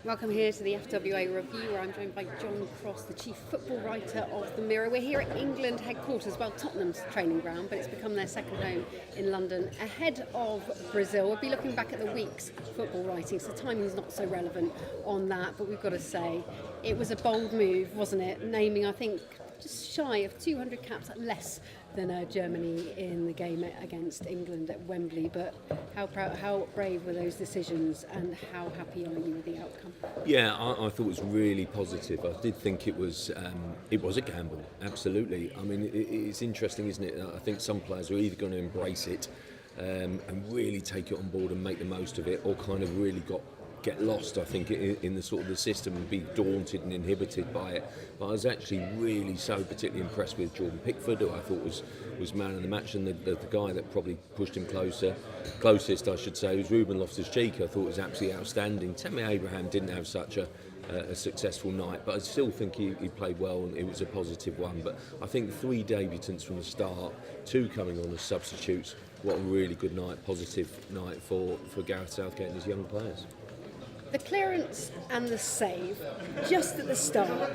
Welcome here to the FWA review, where I'm joined by John Cross, the chief football writer of the Mirror. We're here at England headquarters, well, Tottenham's training ground, but it's become their second home in London. Ahead of Brazil, we'll be looking back at the week's football writing, so timing's not so relevant on that, but we've got to say it was a bold move, wasn't it? Naming, I think, just shy of 200 caps, less than Germany in the game against England at Wembley. But how brave were those decisions, and how happy are you with the outcome? Yeah, I thought it was really positive. I did think it was a gamble, absolutely. I mean, it's interesting, isn't it? I think some players are either going to embrace it and really take it on board and make the most of it, or kind of really get lost, I think, in the sort of the system and be daunted and inhibited by it. But I was actually really so particularly impressed with Jordan Pickford, who I thought was man of the match, and the guy that probably pushed him closest, I should say, was Ruben Loftus-Cheek. I thought was absolutely outstanding. Tammy Abraham didn't have such a successful night, but I still think he played well, and it was a positive one. But I think 3 debutants from the start, 2 coming on as substitutes. What a really good night, positive night for Gareth Southgate and his young players. The clearance and the save, just at the start,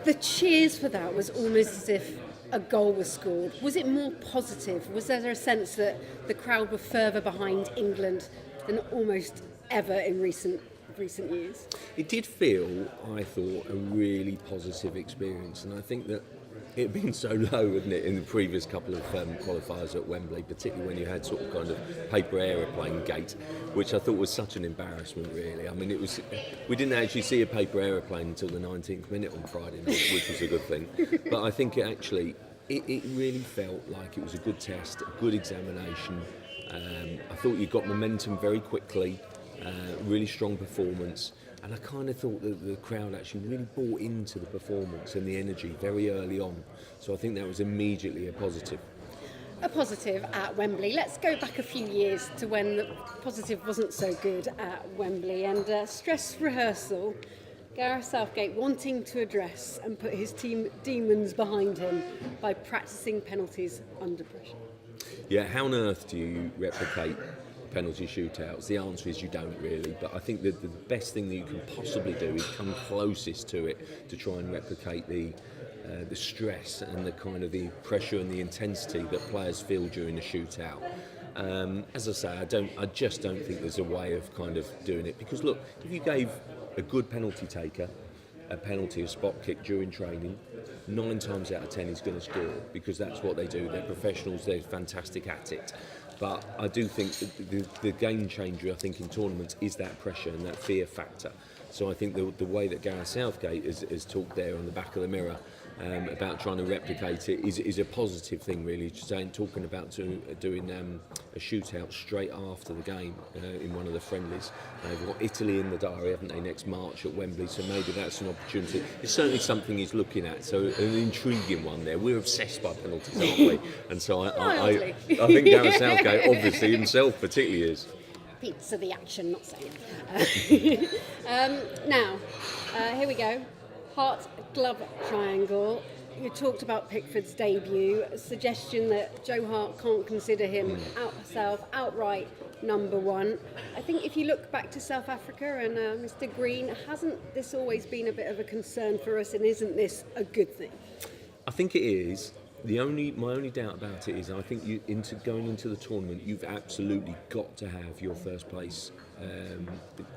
the cheers for that was almost as if a goal was scored. Was it more positive? Was there a sense that the crowd were further behind England than almost ever in recent years? It did feel, I thought, a really positive experience, and I think that it had been so low, hadn't it, in the previous couple of qualifiers at Wembley, particularly when you had sort of kind of paper aeroplane gate, which I thought was such an embarrassment, really. I mean, we didn't actually see a paper aeroplane until the 19th minute on Friday night, which was a good thing. But I think it really felt like it was a good test, a good examination. I thought you got momentum very quickly, really strong performance. And I kind of thought that the crowd actually really bought into the performance and the energy very early on. So I think that was immediately a positive. A positive at Wembley. Let's go back a few years to when the positive wasn't so good at Wembley. And stress rehearsal, Gareth Southgate wanting to address and put his team demons behind him by practising penalties under pressure. Yeah, how on earth do you replicate penalty shootouts? The answer is you don't really, but I think that the best thing that you can possibly do is come closest to it to try and replicate the stress and the kind of the pressure and the intensity that players feel during a shootout. As I say, I just don't think there's a way of kind of doing it, because look, if you gave a good penalty taker a penalty, a spot kick during training, 9 times out of 10 he's going to score, because that's what they do. They're professionals, they're fantastic at it. But I do think the game changer, I think, in tournaments is that pressure and that fear factor. So I think the way that Gareth Southgate has talked there on the back of the Mirror about trying to replicate it is a positive thing, really. Talking about doing a shootout straight after the game in one of the friendlies. They've got Italy in the diary, haven't they, next March at Wembley, so maybe that's an opportunity. It's certainly something he's looking at, so an intriguing one there. We're obsessed by penalties, aren't we? And so I think Gareth Southgate, obviously himself particularly, is. Pizza the action, not saying. Now, here we go. Heart glove triangle. You talked about Pickford's debut, a suggestion that Joe Hart can't consider him outright number one. I think if you look back to South Africa and Mr. Green, hasn't this always been a bit of a concern for us, and isn't this a good thing? I think it is. My only doubt about it is I think going into the tournament, you've absolutely got to have your first place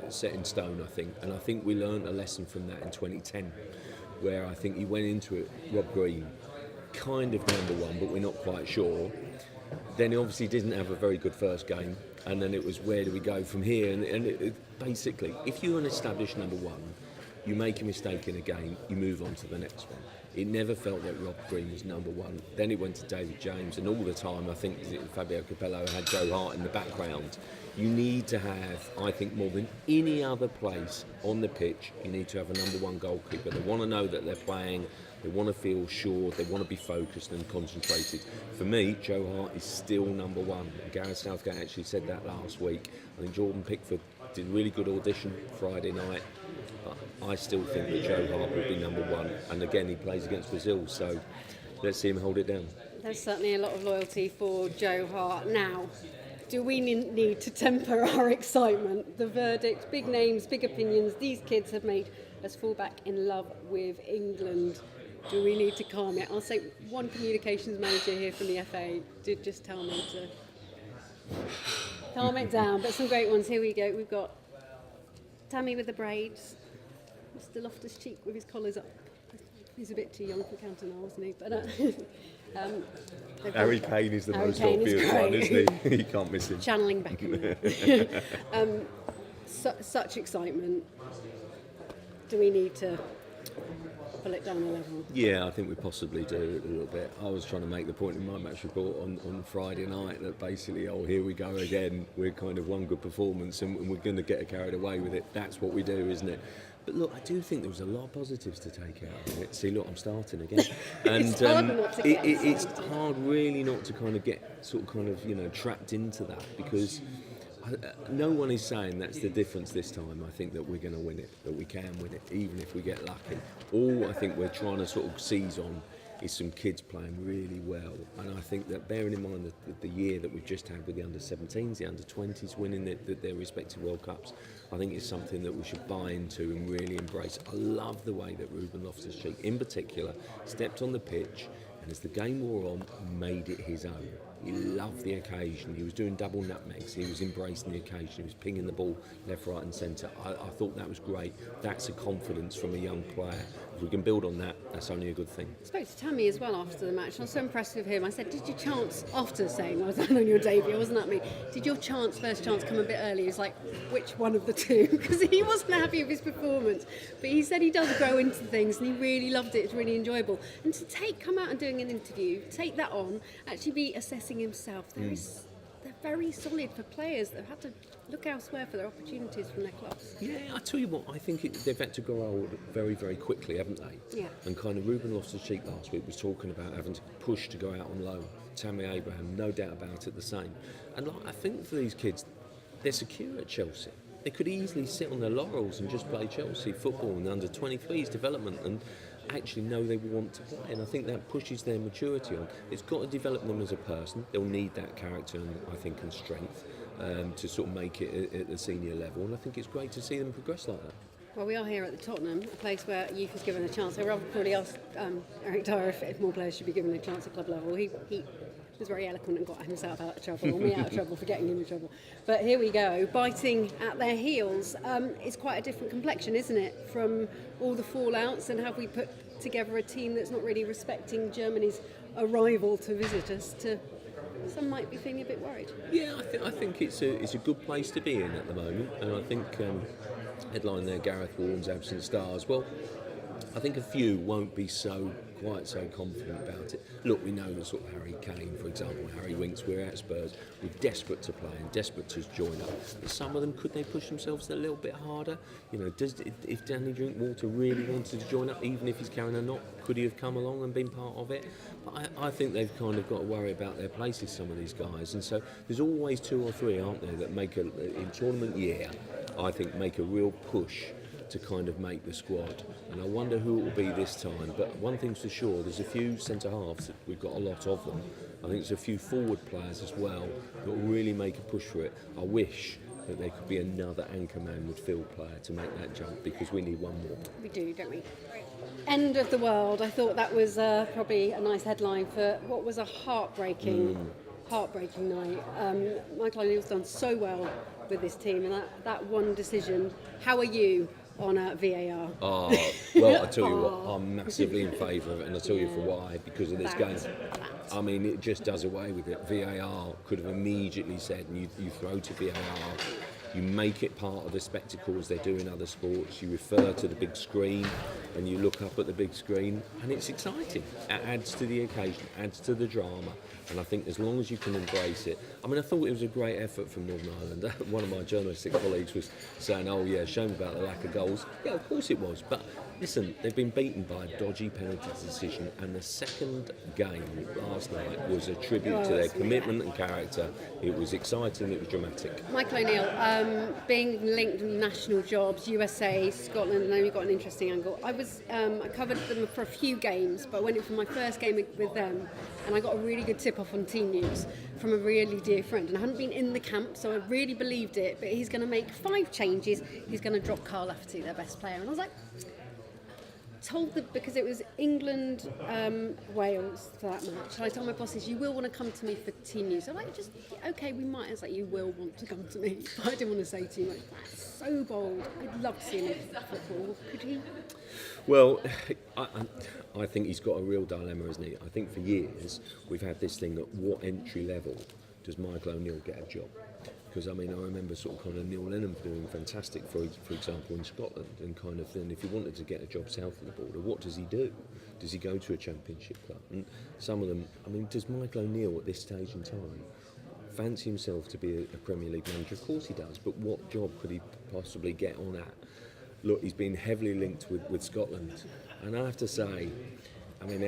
set in stone, I think. And I think we learned a lesson from that in 2010, where I think he went into it, Rob Green, kind of number one, but we're not quite sure. Then he obviously didn't have a very good first game, and then it was, where do we go from here? And basically, if you're an established number one, you make a mistake in a game, you move on to the next one. It never felt that Rob Green was number one. Then it went to David James, and all the time I think Fabio Capello had Joe Hart in the background. You need to have, I think, more than any other place on the pitch, you need to have a number one goalkeeper. They want to know that they're playing, they want to feel sure, they want to be focused and concentrated. For me, Joe Hart is still number one. Gareth Southgate actually said that last week. I think Jordan Pickford did a really good audition Friday night. I still think that Joe Hart will be number one, and again he plays against Brazil, so let's see him hold it down. There's certainly a lot of loyalty for Joe Hart. Now, do we need to temper our excitement? The verdict, big names, big opinions. These kids have made us fall back in love with England. Do we need to calm it? I'll say one communications manager here from the FA did just tell me to calm it down. But some great ones. Here we go. We've got Tammy with the braids, Mr. Loftus-Cheek with his collars up. He's a bit too young for Cantona, isn't he? But Harry Kane is the most obvious one, isn't he? You can't miss him. Channeling Beckham. Such excitement. Do we need to pull it down a level? Yeah, I think we possibly do a little bit. I was trying to make the point in my match report on Friday night that basically, here we go again. We're kind of one good performance and we're going to get carried away with it. That's what we do, isn't it? But look, I do think there was a lot of positives to take out of it. See, look, I'm starting again. And it's hard not to get it's hard really not to kind of get trapped into that, because no one is saying that's the difference this time. I think that we're going to win it, that we can win it, even if we get lucky. All I think we're trying to sort of seize on is some kids playing really well. And I think that, bearing in mind the year that we've just had with the under-17s, the under-20s winning their respective World Cups, I think it's something that we should buy into and really embrace. I love the way that Ruben Loftus-Cheek, in particular, stepped on the pitch and as the game wore on, made it his own. He loved the occasion. He was doing double nutmegs. He was embracing the occasion. He was pinging the ball left, right and centre. I thought that was great. That's a confidence from a young player. If we can build on that, that's only a good thing. I spoke to Tammy as well after the match. I was so impressed with him. I said, did your chance, after saying I was on your debut, wasn't that me? Did your first chance come a bit early? He was like, which one of the two? Because he wasn't happy with his performance. But he said he does grow into things and he really loved it. It's really enjoyable. And to come out and doing an interview, take that on, actually be assessing himself. They're very solid for players that have had to look elsewhere for their opportunities from their clubs. Yeah, I tell you what, I think they've had to grow old very, very quickly, haven't they? Yeah. And kind of Ruben Loftus-Cheek last week was talking about having to push to go out on loan. Tammy Abraham, no doubt about it, the same. And I think for these kids, they're secure at Chelsea. They could easily sit on their laurels and just play Chelsea football in under 23s development and actually know they want to play, and I think that pushes their maturity on. It's got to develop them as a person. They'll need that character and I think and strength to sort of make it at the senior level, and I think it's great to see them progress like that. Well, we are here at the Tottenham, a place where youth is given a chance. I rather probably asked Eric Dyer if more players should be given a chance at club level. He was very eloquent and got himself out of trouble, or me out of trouble for getting him in trouble. But here we go, biting at their heels. It's quite a different complexion, isn't it, from all the fallouts, and have we put together a team that's not really respecting Germany's arrival to visit us, to some might be feeling a bit worried. Yeah, I think it's a good place to be in at the moment, and I think headline there, Gareth Warren's absent stars. Well, I think a few won't be quite so confident about it. Look, we know that sort of Harry Kane, for example, Harry Winks, we're at Spurs, we're desperate to play and desperate to join up. But some of them, could they push themselves a little bit harder? If Danny Drinkwater really wanted to join up, even if he's carrying a knock, could he have come along and been part of it? But I think they've kind of got to worry about their places, some of these guys. And so there's always two or three, aren't there, that make in tournament year, I think, make a real push to kind of make the squad, and I wonder who it will be this time. But one thing's for sure, there's a few centre halves, we've got a lot of them. I think there's a few forward players as well that will really make a push for it. I wish that there could be another anchorman midfield player to make that jump, because we need one more. We do, don't we? End of the world. I thought that was probably a nice headline for what was a heartbreaking night. Michael O'Neill's done so well with this team, and that one decision. How are you on VAR? Oh, well, I tell you what, I'm massively in favour of it, and I'll tell you for why, because of this game. I mean, it just does away with it. VAR could have immediately said, and you throw to VAR, you make it part of the spectacle as they do in other sports, you refer to the big screen, and you look up at the big screen, and it's exciting. It adds to the occasion, adds to the drama, and I think as long as you can embrace it. I mean, I thought it was a great effort from Northern Ireland. One of my journalistic colleagues was saying, oh yeah, shame about the lack of goals. Yeah, of course it was, but listen, they've been beaten by a dodgy penalty decision, and the second game last night was a tribute to their commitment and character. It was exciting, it was dramatic. Michael O'Neill, being linked with national jobs, USA, Scotland, and then we've got an interesting angle. I covered them for a few games, but I went in for my first game with them, and I got a really good tip-off on team news from a really dear friend. And I hadn't been in the camp, so I really believed it, but he's going to make 5 changes. He's going to drop Carl Lafferty, their best player. And I was like, told that because it was England Wales for that match, and I told my bosses, you will want to come to me for team news. I'm like, just okay, we might. I was like, you will want to come to me, but I didn't want to say too much. That's so bold. I'd love to see him in football. Could he? Well, I think he's got a real dilemma, isn't he? I think for years we've had this thing at what entry level does Michael O'Neill get a job? Because I remember sort of kind of Neil Lennon doing fantastic, for example, in Scotland, and kind of then if he wanted to get a job south of the border, what does he do? Does he go to a championship club? And some of them, does Michael O'Neill at this stage in time fancy himself to be a Premier League manager? Of course he does, but what job could he possibly get on at? Look, he's been heavily linked with Scotland, and I have to say, I'm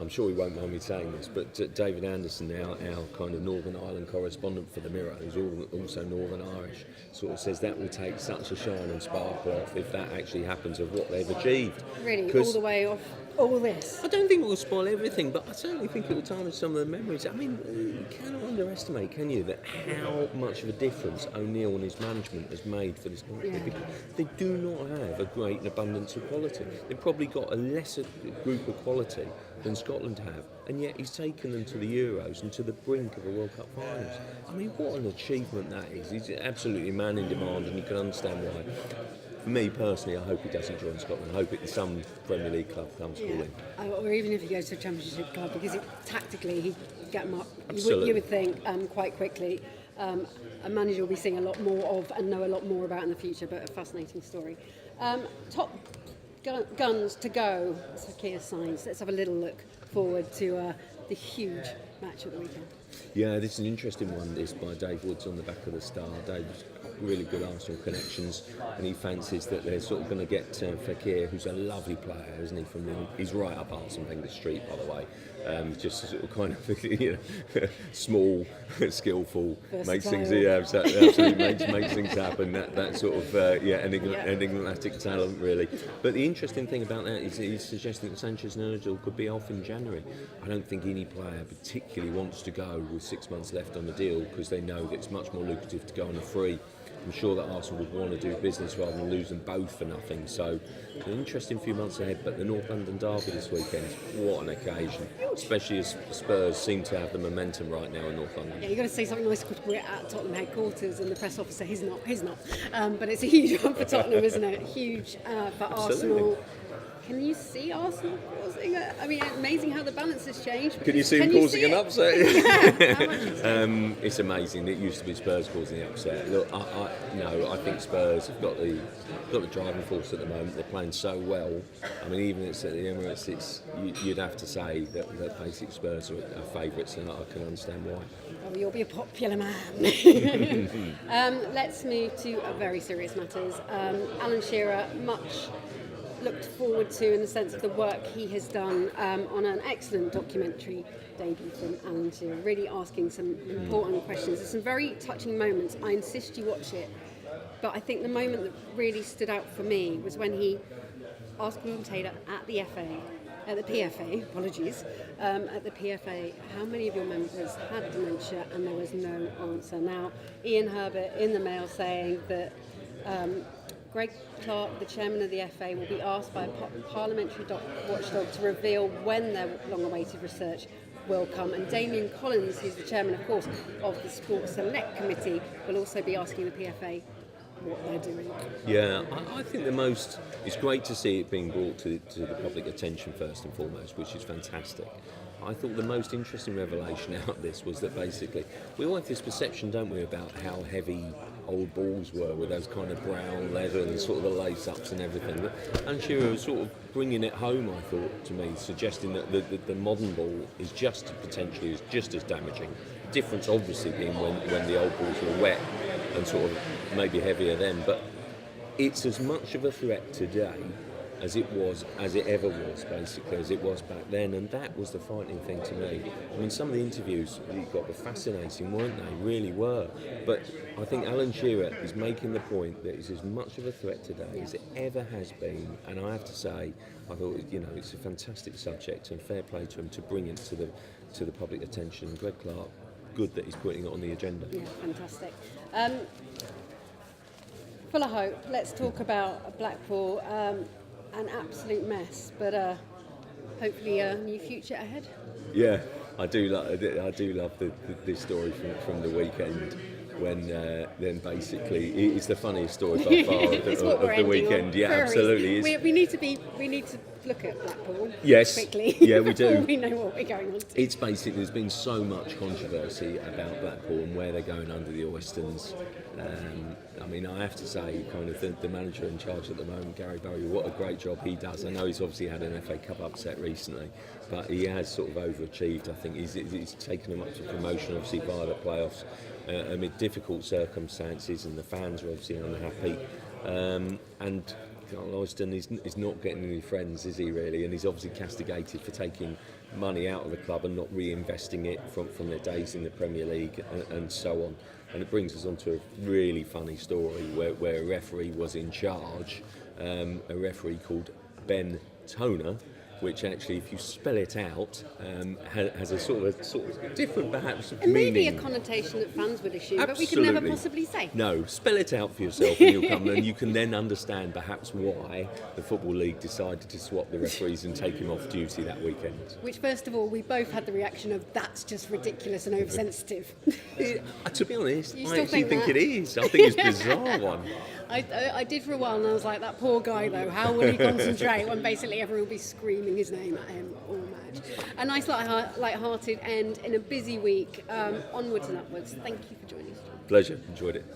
sure he won't mind me saying this, but David Anderson, our kind of Northern Ireland correspondent for the Mirror, who's also Northern Irish, sort of says that will take such a shine and sparkle off if that actually happens of what they've achieved. Really, all the way off all this? I don't think it will spoil everything, but I certainly think it will tarnish some of the memories. You cannot underestimate, can you, that how much of a difference O'Neill and his management has made for this country, because they do not have a great abundance of quality. They've probably got a lesser group of quality than Scotland have, and yet he's taken them to the Euros and to the brink of a World Cup finals. What an achievement that is. He's absolutely man in demand, and you can understand why. For me personally, I hope he doesn't join Scotland. I hope some Premier League club comes calling. Or even if he goes to a Championship club, because tactically he'd get them up. Absolutely. You would think quite quickly. A manager will be seeing a lot more of and know a lot more about in the future, but a fascinating story. Top guns to go, that's Keir's signs. Let's have a little look forward to the huge match of the weekend. Yeah, this is an interesting one, this by Dave Woods on the back of the Star. Dave's really good Arsenal connections, and he fancies that they're sort of going to get Fekir, who's a lovely player, isn't he? He's right up Arsene Wenger Street, by the way. Just sort of kind of small, skillful, makes things absolutely makes things happen. That sort of enigmatic talent, really. But the interesting thing about that is he's suggesting that Sanchez and Ozil could be off in January. I don't think any player particularly wants to go with 6 months left on the deal, because they know that it's much more lucrative to go on a free. I'm sure that Arsenal would want to do business rather than lose them both for nothing. So, an interesting few months ahead. But the North London derby this weekend, what an occasion! Especially as Spurs seem to have the momentum right now in North London. Yeah, you've got to say something nice, because we're at Tottenham headquarters, and the press officer, he's not. But it's a huge one for Tottenham, isn't it? Huge for Arsenal. Can you see Arsenal causing it? Amazing how the balance has changed. Can you see him causing an upset? It's amazing. It used to be Spurs causing the upset. Look, I think Spurs have got the driving force at the moment. They're playing so well. Even it's at the Emirates, you'd have to say that basic Spurs are favourites, and I can understand why. Oh, you'll be a popular man. Let's move to very serious matters. Alan Shearer, much looked forward to in the sense of the work he has done on an excellent documentary debut from Alan Shearer, really asking some important questions. There's some very touching moments. I insist you watch it. But I think the moment that really stood out for me was when he asked William Taylor at the PFA, how many of your members had dementia, and there was no answer. Now, Ian Herbert in the Mail saying that Greg Clark, the chairman of the FA, will be asked by a parliamentary watchdog to reveal when their long-awaited research will come. And Damien Collins, who's the chairman, of course, of the Sports Select Committee, will also be asking the PFA what they're doing. Yeah, I think it's great to see it being brought to the public attention first and foremost, which is fantastic. I thought the most interesting revelation out of this was that basically we all have this perception, don't we, about how heavy old balls were with those kind of brown leather and sort of the lace-ups and everything. But Alan Shearer was sort of bringing it home, I thought, to me, suggesting that the modern ball is just as damaging. The difference obviously being when the old balls were wet and sort of maybe heavier then, but it's as much of a threat today as it ever was, basically, as it was back then, and that was the frightening thing to me. I mean, some of the interviews that you got were fascinating, weren't they? Really were. But I think Alan Shearer is making the point that it's as much of a threat today as it ever has been, and I have to say, I thought, it's a fantastic subject, and fair play to him to bring it to the public attention. Greg Clark, good that he's putting it on the agenda. Yeah, fantastic. Full of hope. Let's talk about Blackpool. An absolute mess, but hopefully a new future ahead. Yeah, I do love this story from the weekend when then basically it's the funniest story by far of the weekend. Yeah, absolutely. We need to look at Blackpool. Yes. Quickly. Yeah, we do. Before we know what we're going on to. It's basically, there's been so much controversy about Blackpool and where they're going under the Oystons. I mean, I have to say, kind of the manager in charge at the moment, Gary Barry, what a great job he does. I know he's obviously had an FA Cup upset recently, but he has sort of overachieved. I think he's taken them up to promotion, obviously via the playoffs, amid difficult circumstances, and the fans are obviously unhappy. And Oyston is not getting any friends, is he really? And he's obviously castigated for taking money out of the club and not reinvesting it from their days in the Premier League and so on. And it brings us on to a really funny story where a referee was in charge, a referee called Ben Toner, which actually, if you spell it out, has a sort of different, perhaps, and meaning. maybe a connotation that fans would assume, Absolutely. but we can never possibly say. No, spell it out for yourself and you'll come, and you can then understand perhaps why the Football League decided to swap the referees and take him off duty that weekend. Which, first of all, we both had the reaction of, that's just ridiculous and oversensitive. To be honest, You I still actually think that? it is. I think it's a bizarre one. I did for a while, and I was like, that poor guy though, how will he concentrate when basically everyone will be screaming his name at him all match? A nice light-hearted end in a busy week, onwards and upwards. Thank you for joining us, John. Pleasure, enjoyed it.